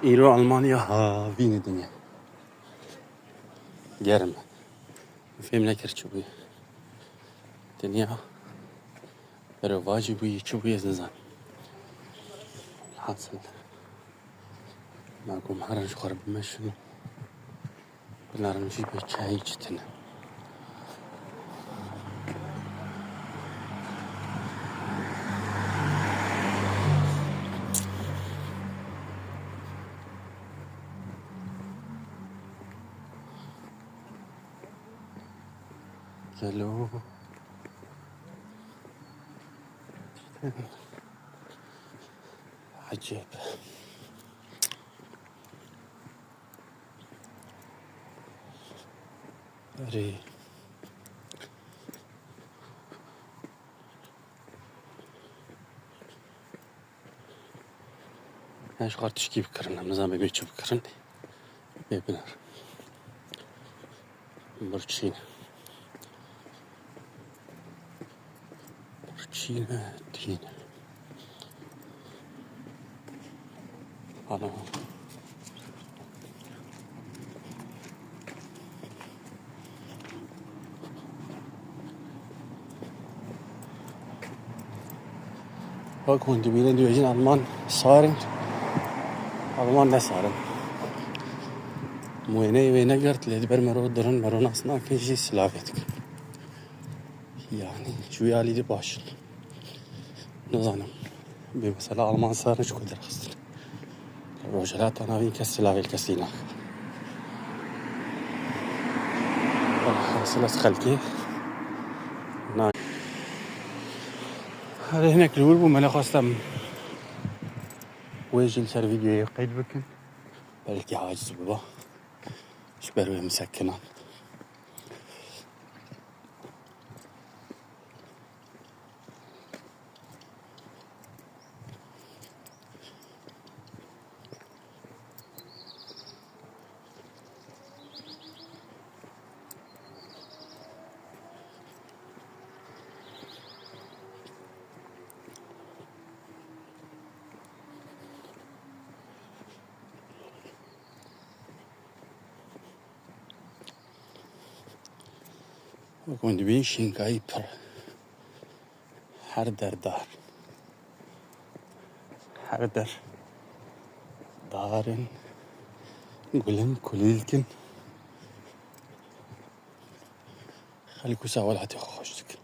ایرو آلمانیا ها وین دنیا گرم فهم نکرد چه بوی دنیا برای واجی بوی چه بوی زنزان حاصل ما قوم هرنش خرب بمشنو بنارنجي بچای چتنه جلو عجيب أري ايش قارتش كيف كرنا مزام بيمشي بكرن بيبنر برشين دين أنا كنت بيلين ديوجين ألمان صارن ألمان لا صارن مويني وينا قرت لي دبر مرو درن مرو ناسنا كيجي سلافتك يعني شوي علي دي باش نظام بمثلا ألمان صارن شو قدر خسر الرجلات أنا وين كسلاف الكسينا خلاص خلكي نعم هذا هناك الأول وما خواستم ويجي لسر فيديو قيد بكن بلكي عاجز بابا اش بروي مسكنة وكنت بيشين كايبر حردر دار حردر دارن قلن كليلكن خليكو ساوال هاتي خوشتك